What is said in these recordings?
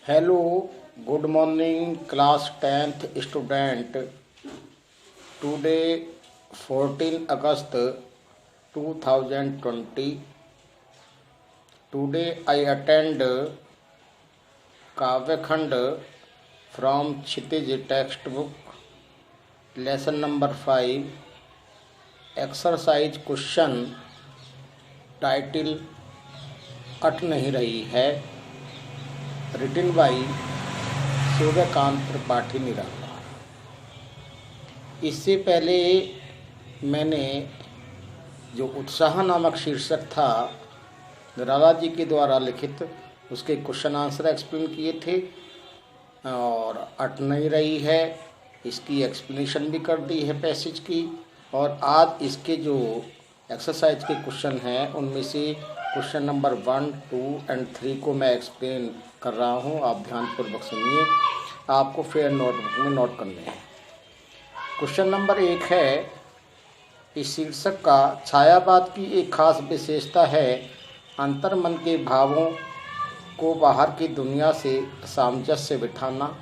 Hello, good morning, class 10th student. Today, 14 August 2020. Today, I attend Kavyakhand from Kshitij textbook, lesson number 5, exercise question, title अट नहीं रही है, written by Suryakant Tripathi Nirala. इससे पहले मैंने जो उत्साह नामक शीर्षक था निराला जी के द्वारा लिखित, उसके क्वेश्चन आंसर एक्सप्लेन किए थे और अट नहीं रही है इसकी एक्सप्लेनेशन भी कर दी है पैसेज की। और आज इसके जो एक्सरसाइज के क्वेश्चन हैं उनमें से क्वेश्चन नंबर 1, 2 और 3 को मैं एक्सप्लेन कर रहा हूं। आप ध्यानपूर्वक सुनिए, आपको फेयर नोटबुक में नोट करने हैं। क्वेश्चन नंबर 1 है, इस शीर्षक का छायावाद की एक खास विशेषता है अंतर्मन के भावों को बाहर की दुनिया से सामंजस्य बिठाना।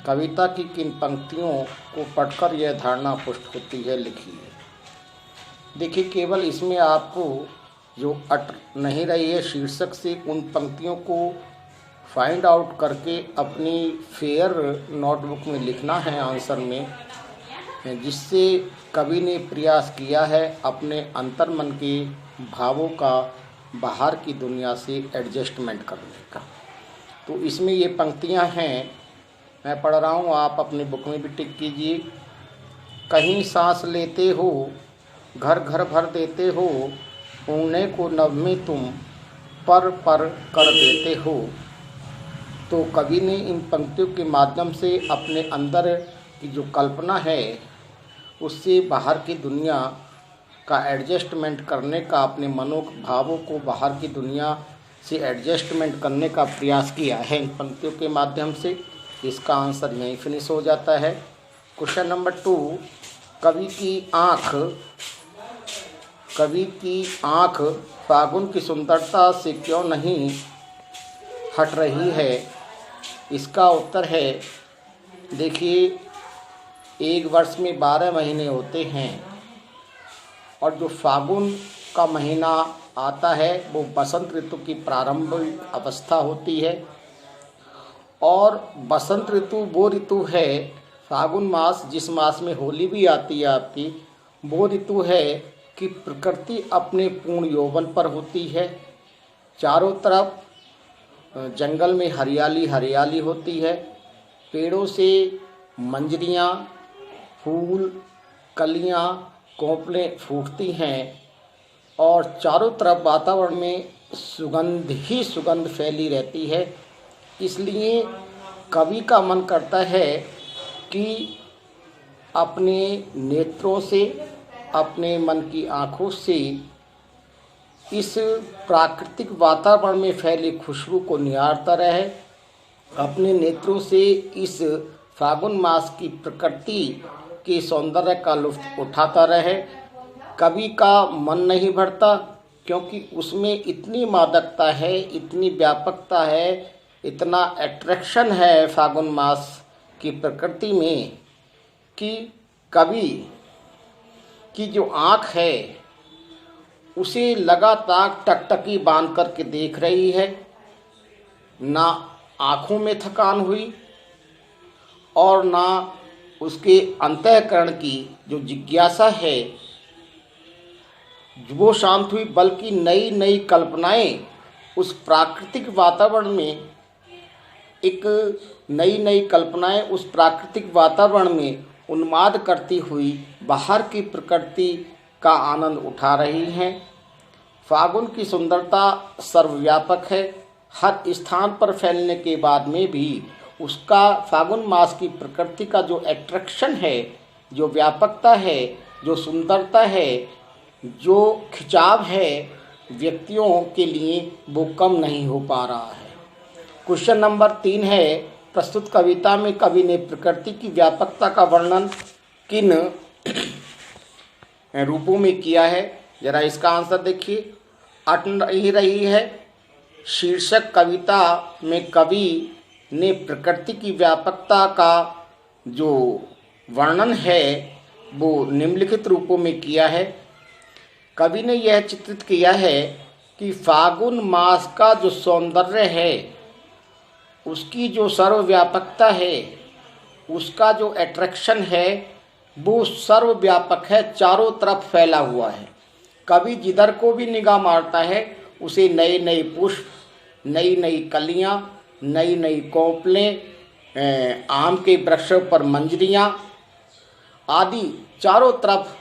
कविता की किन पंक्तियों को पढ़कर यह धारणा पुष्ट होती है, लिखिए। देखिए, केवल इसमें आपको जो अट नहीं रही है शीर्षक से उन पंक्तियों को फाइंड आउट करके अपनी फेयर नोटबुक में लिखना है आंसर में, जिससे कवि ने प्रयास किया है अपने अंतर्मन के भावों का बाहर की दुनिया से एडजस्टमेंट करने का। तो इसमें ये पंक्तियां हैं, मैं पढ़ रहा हूँ, आप अपनी बुक में भी टिक कीजिए। कहीं सांस लेते हो, घर घर भर देते हो, उड़ने को नभ में तुम पर कर देते हो। तो कवि ने इन पंक्तियों के माध्यम से अपने अंदर की जो कल्पना है उससे बाहर की दुनिया का एडजस्टमेंट करने का, अपने मनोभावों को बाहर की दुनिया से एडजस्टमेंट करने का प्रयास किया है इन पंक्तियों के माध्यम से। इसका आंसर यहीं फिनिश हो जाता है। क्वेश्चन नंबर 2, कवि की आँख फागुन की सुंदरता से क्यों नहीं हट रही है? इसका उत्तर है, देखिए, एक वर्ष में 12 महीने होते हैं और जो फागुन का महीना आता है वो बसंत ऋतु की प्रारंभिक अवस्था होती है। और बसंत ऋतु वो ऋतु है, फागुन मास जिस मास में होली भी आती है आपकी, वो ऋतु है कि प्रकृति अपने पूर्ण यौवन पर होती है। चारों तरफ जंगल में हरियाली हरियाली होती है, पेड़ों से मंजरियाँ, फूल, कलियाँ, कोपलें फूटती हैं और चारों तरफ वातावरण में सुगंध ही सुगंध फैली रहती है। इसलिए कवि का मन करता है कि अपने नेत्रों से, अपने मन की आँखों से इस प्राकृतिक वातावरण में फैली खुशबू को निहारता रहे, अपने नेत्रों से इस फागुन मास की प्रकृति के सौंदर्य का लुत्फ उठाता रहे। कवि का मन नहीं भरता क्योंकि उसमें इतनी मादकता है, इतनी व्यापकता है, इतना अट्रैक्शन है फागुन मास की प्रकृति में कि कवि की जो आँख है उसे लगातार टकटकी बांध करके देख रही है। ना आँखों में थकान हुई और ना उसके अंतःकरण की जो जिज्ञासा है वो शांत हुई, बल्कि नई नई कल्पनाएं उस प्राकृतिक वातावरण में, एक नई नई कल्पनाएं उस प्राकृतिक वातावरण में उन्माद करती हुई बाहर की प्रकृति का आनंद उठा रही हैं। फागुन की सुंदरता सर्वव्यापक है, हर स्थान पर फैलने के बाद में भी उसका फागुन मास की प्रकृति का जो अट्रैक्शन है, जो व्यापकता है, जो सुंदरता है, जो खिंचाव है व्यक्तियों के लिए, वो कम नहीं हो पा रहा है। क्वेश्चन नंबर 3 है, प्रस्तुत कविता में कवि ने प्रकृति की व्यापकता का वर्णन किन रूपों में किया है? जरा इसका आंसर देखिए। अट नहीं रही है शीर्षक कविता में कवि ने प्रकृति की व्यापकता का जो वर्णन है वो निम्नलिखित रूपों में किया है। कवि ने यह चित्रित किया है कि फागुन मास का जो सौंदर्य है, उसकी जो सर्वव्यापकता है, उसका जो अट्रैक्शन है वो सर्वव्यापक है, चारों तरफ फैला हुआ है। कवि जिधर को भी निगाह मारता है उसे नए नए पुष्प, नई नई कलियां, नई नई कोपलें, आम के वृक्षों पर मंजरियां आदि चारों तरफ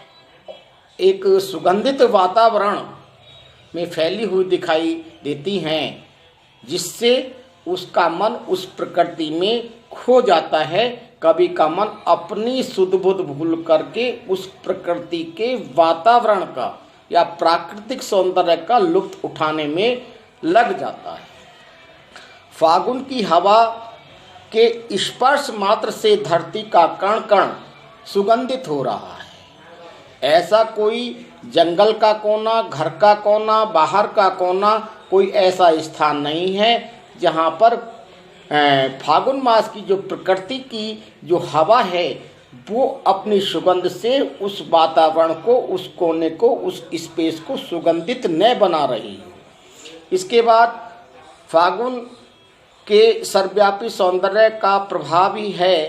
एक सुगंधित वातावरण में फैली हुई दिखाई देती हैं, जिससे उसका मन उस प्रकृति में खो जाता है। कवि का मन अपनी सुध बुध भूल करके उस प्रकृति के वातावरण का या प्राकृतिक सौंदर्य का लुत्फ उठाने में लग जाता है। फागुन की हवा के स्पर्श मात्र से धरती का कण कण सुगंधित हो रहा है। ऐसा कोई जंगल का कोना, घर का कोना, बाहर का कोना, कोई ऐसा स्थान नहीं है जहाँ पर फागुन मास की जो प्रकृति की जो हवा है वो अपनी सुगंध से उस वातावरण को, उस कोने को, उस स्पेस को सुगंधित न बना रही है। इसके बाद फागुन के सर्वव्यापी सौंदर्य का प्रभाव ही है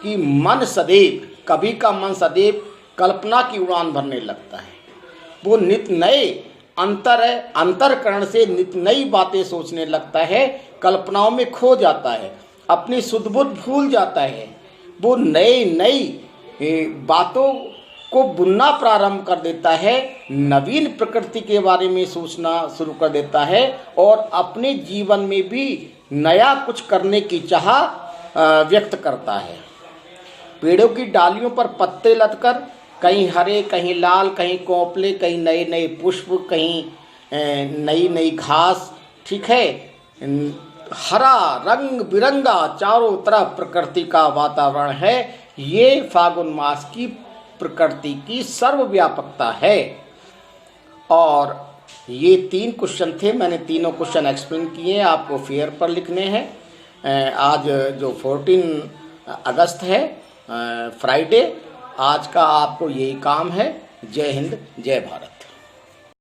कि मन सदैव, कवि का मन सदैव कल्पना की उड़ान भरने लगता है। वो नित नए अंतरकरण से नित नई बातें सोचने लगता है, कल्पनाओं में खो जाता है, अपनी सुध बुध भूल जाता है। वो नई बातों को बुनना प्रारंभ कर देता है, नवीन प्रकृति के बारे में सोचना शुरू कर देता है और अपने जीवन में भी नया कुछ करने की चाह व्यक्त करता है। पेड़ों की डालियों पर पत्ते लटकर कहीं हरे, कहीं लाल, कहीं कोपले, कहीं नए नए पुष्प, कहीं नई नई घास, ठीक है, हरा रंग बिरंगा चारों तरफ प्रकृति का वातावरण है। ये फागुन मास की प्रकृति की सर्वव्यापकता है। और ये 3 क्वेश्चन थे, मैंने तीनों क्वेश्चन एक्सप्लेन किए, आपको फेयर पर लिखने हैं। आज जो 14 अगस्त है, फ्राइडे, आज का आपको यही काम है। जय हिंद, जय भारत।